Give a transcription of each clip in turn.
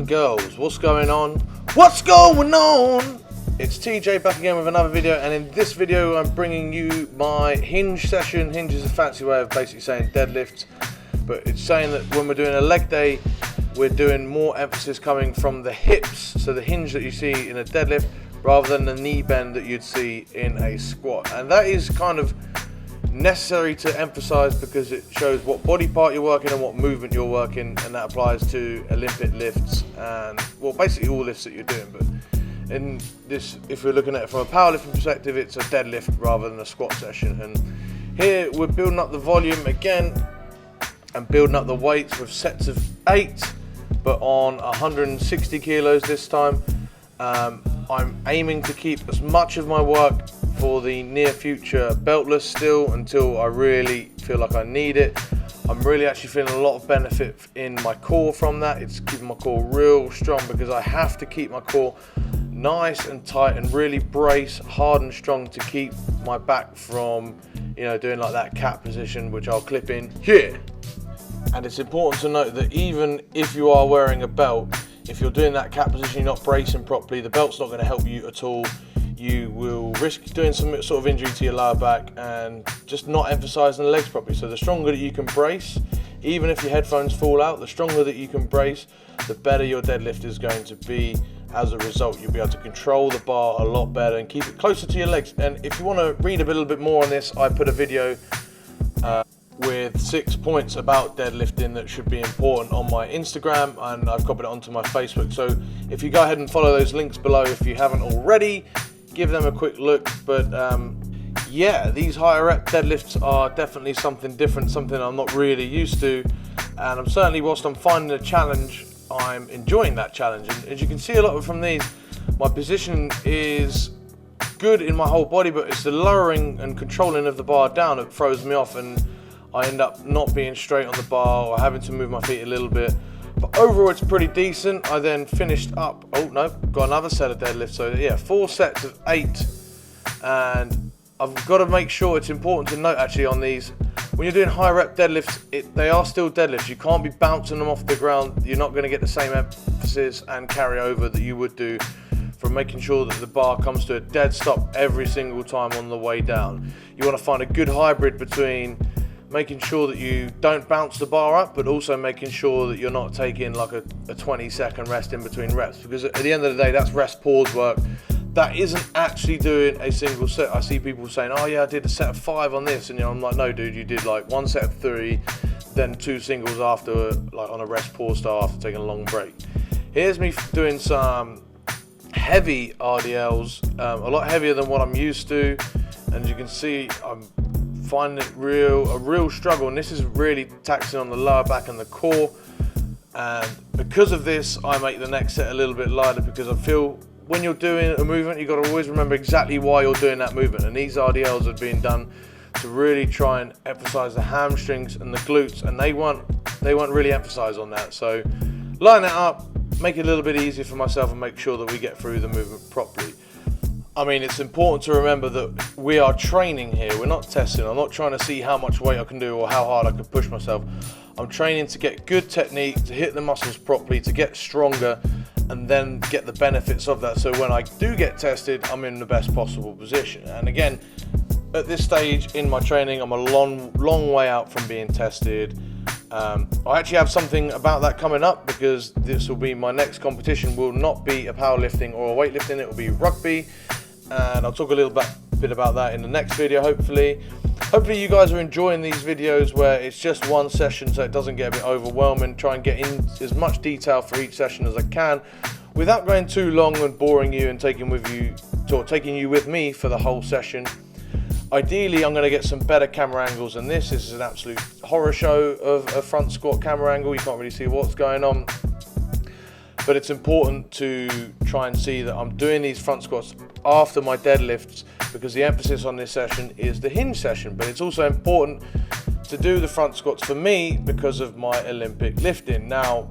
girls, what's going on? What's going on? It's TJ back again with another video, and in this video I'm bringing you my Hinge session. Hinge is a fancy way of basically saying deadlifts, but it's saying that when we're doing a leg day, we're doing more emphasis coming from the hips, so the hinge that you see in a deadlift rather than the knee bend that you'd see in a squat. And that is kind of necessary to emphasize because it shows what body part you're working and what movement you're working, and that applies to Olympic lifts and, well, basically all lifts that you're doing. But in this, if we're looking at it from a powerlifting perspective, it's a deadlift rather than a squat session. And here we're building up the volume again and building up the weights with sets of 8, but on 160 kilos this time. I'm aiming to keep as much of my work for the near future beltless still until I really feel like I need it. I'm really actually feeling a lot of benefit in my core from that. It's keeping my core real strong because I have to keep my core nice and tight and really brace hard and strong to keep my back from, you know, doing like that cat position, which I'll clip in here. And it's important to note that even if you are wearing a belt, if you're doing that cat position, you're not bracing properly, the belt's not going to help you at all. You will risk doing some sort of injury to your lower back and just not emphasizing the legs properly. So the stronger that you can brace, even if your headphones fall out, the stronger that you can brace, the better your deadlift is going to be. As a result, you'll be able to control the bar a lot better and keep it closer to your legs. And if you want to read a little bit more on this, I put a video with 6 points about deadlifting that should be important on my Instagram, and I've copied it onto my Facebook. So if you go ahead and follow those links below if you haven't already, give them a quick look. But yeah, these higher rep deadlifts are definitely something different, something I'm not really used to, and I'm certainly, whilst I'm finding a challenge, I'm enjoying that challenge. And as you can see a lot from these, my position is good in my whole body, but it's the lowering and controlling of the bar down that throws me off, and I end up not being straight on the bar or having to move my feet a little bit. But overall it's pretty decent. I then finished up, oh no, got another set of deadlifts. So yeah, 4 sets of 8. And I've got to make sure, it's important to note actually on these, when you're doing high rep deadlifts, they are still deadlifts. You can't be bouncing them off the ground. You're not going to get the same emphasis and carry over that you would do from making sure that the bar comes to a dead stop every single time on the way down. You want to find a good hybrid between making sure that you don't bounce the bar up, but also making sure that you're not taking like a 20-second rest in between reps, because at the end of the day, that's rest pause work. That isn't actually doing a single set. I see people saying, oh yeah, I did a set of 5 on this, and you know, I'm like, no dude, you did like 1 set of 3, then 2 singles after, like on a rest pause style after taking a long break. Here's me doing some heavy RDLs, a lot heavier than what I'm used to, and as you can see, I'm finding it a real struggle, and this is really taxing on the lower back and the core. And because of this, I make the next set a little bit lighter, because I feel when you're doing a movement, you've got to always remember exactly why you're doing that movement, and these RDLs are being done to really try and emphasize the hamstrings and the glutes, and they won't really emphasize on that. So line that up, make it a little bit easier for myself, and make sure that we get through the movement properly. I mean, it's important to remember that we are training here. We're not testing. I'm not trying to see how much weight I can do or how hard I can push myself. I'm training to get good technique, to hit the muscles properly, to get stronger, and then get the benefits of that. So when I do get tested, I'm in the best possible position. And again, at this stage in my training, I'm a long way out from being tested. I actually have something about that coming up, because this will be my next competition. Will not be a powerlifting or a weightlifting. It will be rugby. And I'll talk a little bit about that in the next video, hopefully. Hopefully you guys are enjoying these videos where it's just one session, so it doesn't get a bit overwhelming. Try and get in as much detail for each session as I can without going too long and boring you and taking you with me for the whole session. Ideally, I'm going to get some better camera angles than this. This is an absolute horror show of a front squat camera angle. You can't really see what's going on. But it's important to try and see that I'm doing these front squats after my deadlifts, because the emphasis on this session is the hinge session. But it's also important to do the front squats for me because of my Olympic lifting. Now,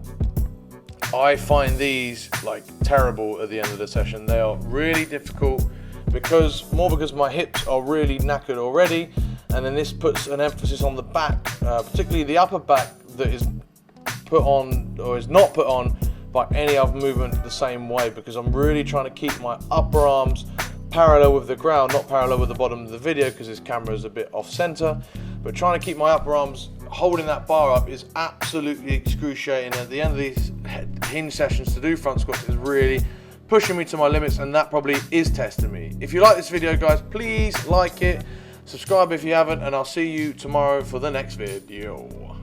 I find these like terrible at the end of the session. They are really difficult because my hips are really knackered already, and then this puts an emphasis on the back, particularly the upper back, that is put on or is not put on by any other movement the same way, because I'm really trying to keep my upper arms parallel with the ground, not parallel with the bottom of the video because this camera is a bit off center, but trying to keep my upper arms holding that bar up is absolutely excruciating. At the end of these hinge sessions, to do front squats is really pushing me to my limits, and that probably is testing me. If you like this video, guys, please like it, subscribe if you haven't, and I'll see you tomorrow for the next video.